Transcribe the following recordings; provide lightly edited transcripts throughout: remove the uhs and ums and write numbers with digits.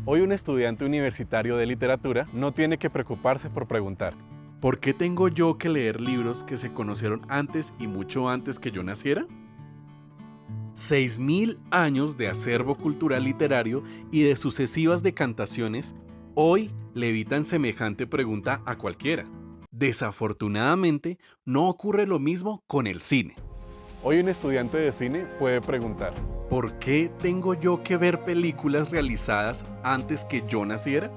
Hoy un estudiante universitario de literatura no tiene que preocuparse por preguntar, ¿por qué tengo yo que leer libros que se conocieron antes y mucho antes que yo naciera? 6.000 años de acervo cultural literario y de sucesivas decantaciones hoy le evitan semejante pregunta a cualquiera. Desafortunadamente, no ocurre lo mismo con el cine. Hoy un estudiante de cine puede preguntar, ¿por qué tengo yo que ver películas realizadas antes que yo naciera?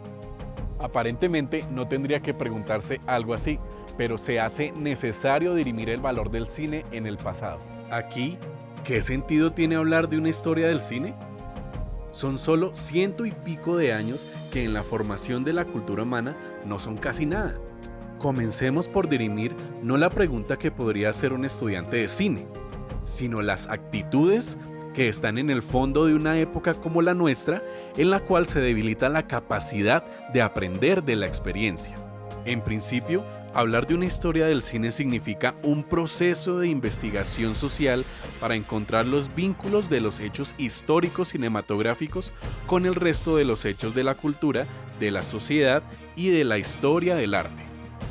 Aparentemente no tendría que preguntarse algo así, pero se hace necesario dirimir el valor del cine en el pasado. Aquí, ¿qué sentido tiene hablar de una historia del cine? Son solo ciento y pico de años que en la formación de la cultura humana no son casi nada. Comencemos por dirimir no la pregunta que podría hacer un estudiante de cine, sino las actitudes que están en el fondo de una época como la nuestra, en la cual se debilita la capacidad de aprender de la experiencia. En principio, hablar de una historia del cine significa un proceso de investigación social para encontrar los vínculos de los hechos históricos cinematográficos con el resto de los hechos de la cultura, de la sociedad y de la historia del arte.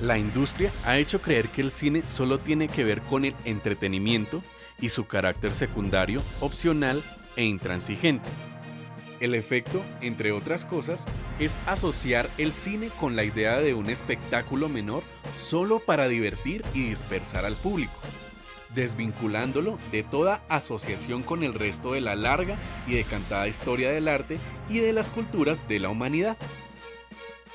La industria ha hecho creer que el cine solo tiene que ver con el entretenimiento y su carácter secundario, opcional e intransigente. El efecto, entre otras cosas, es asociar el cine con la idea de un espectáculo menor solo para divertir y dispersar al público, desvinculándolo de toda asociación con el resto de la larga y decantada historia del arte y de las culturas de la humanidad.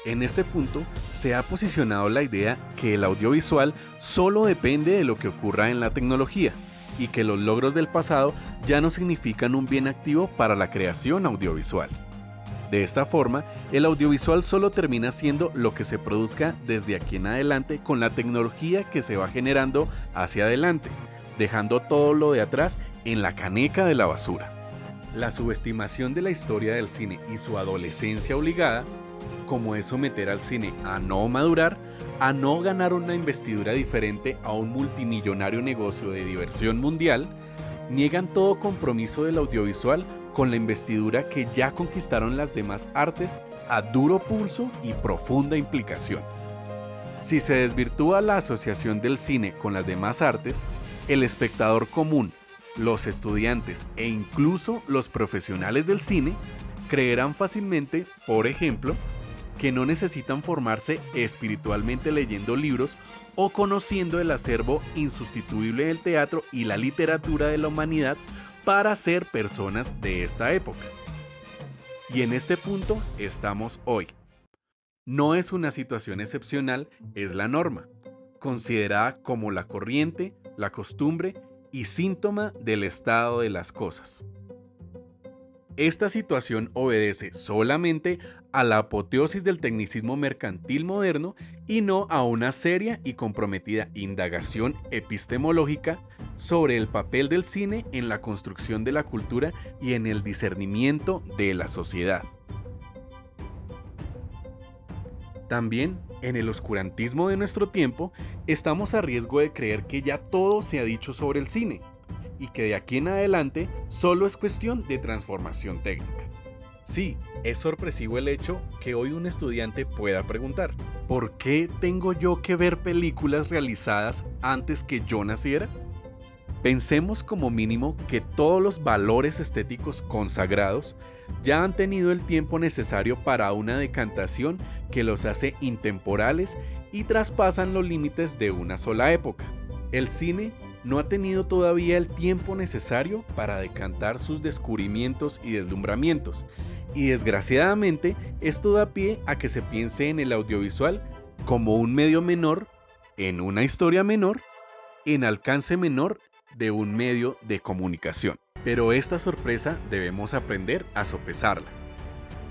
En este punto se ha posicionado la idea que el audiovisual solo depende de lo que ocurra en la tecnología y que los logros del pasado ya no significan un bien activo para la creación audiovisual. De esta forma, el audiovisual solo termina siendo lo que se produzca desde aquí en adelante con la tecnología que se va generando hacia adelante, dejando todo lo de atrás en la caneca de la basura. La subestimación de la historia del cine y su adolescencia obligada, como es someter al cine a no madurar, a no ganar una investidura diferente a un multimillonario negocio de diversión mundial, niegan todo compromiso del audiovisual con la investidura que ya conquistaron las demás artes a duro pulso y profunda implicación. Si se desvirtúa la asociación del cine con las demás artes, el espectador común, los estudiantes e incluso los profesionales del cine creerán fácilmente, por ejemplo, que no necesitan formarse espiritualmente leyendo libros o conociendo el acervo insustituible del teatro y la literatura de la humanidad para ser personas de esta época. Y en este punto estamos hoy. No es una situación excepcional, es la norma, considerada como la corriente, la costumbre y síntoma del estado de las cosas. Esta situación obedece solamente a la apoteosis del tecnicismo mercantil moderno y no a una seria y comprometida indagación epistemológica sobre el papel del cine en la construcción de la cultura y en el discernimiento de la sociedad. También, en el oscurantismo de nuestro tiempo, estamos a riesgo de creer que ya todo se ha dicho sobre el cine y que de aquí en adelante solo es cuestión de transformación técnica. Sí, es sorpresivo el hecho que hoy un estudiante pueda preguntar, ¿por qué tengo yo que ver películas realizadas antes que yo naciera? Pensemos como mínimo que todos los valores estéticos consagrados ya han tenido el tiempo necesario para una decantación que los hace intemporales y traspasan los límites de una sola época. El cine no ha tenido todavía el tiempo necesario para decantar sus descubrimientos y deslumbramientos, y desgraciadamente esto da pie a que se piense en el audiovisual como un medio menor, en una historia menor, en alcance menor de un medio de comunicación. Pero esta sorpresa debemos aprender a sopesarla.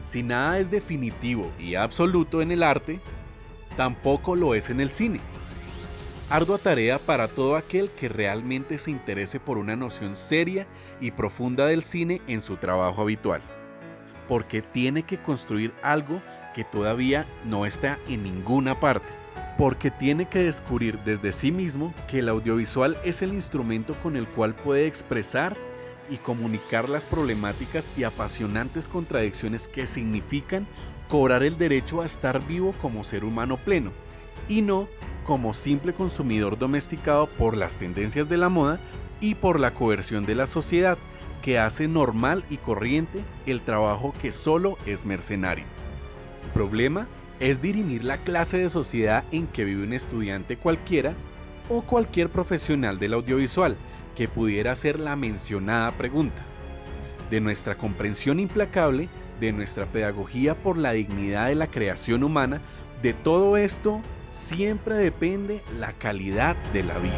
Si nada es definitivo y absoluto en el arte, tampoco lo es en el cine. Ardua tarea para todo aquel que realmente se interese por una noción seria y profunda del cine en su trabajo habitual, porque tiene que construir algo que todavía no está en ninguna parte, porque tiene que descubrir desde sí mismo que el audiovisual es el instrumento con el cual puede expresar y comunicar las problemáticas y apasionantes contradicciones que significan cobrar el derecho a estar vivo como ser humano pleno y no como simple consumidor domesticado por las tendencias de la moda y por la coerción de la sociedad que hace normal y corriente el trabajo que solo es mercenario. El problema es dirimir la clase de sociedad en que vive un estudiante cualquiera o cualquier profesional del audiovisual que pudiera hacer la mencionada pregunta. De nuestra comprensión implacable, de nuestra pedagogía por la dignidad de la creación humana, de todo esto siempre depende la calidad de la vida.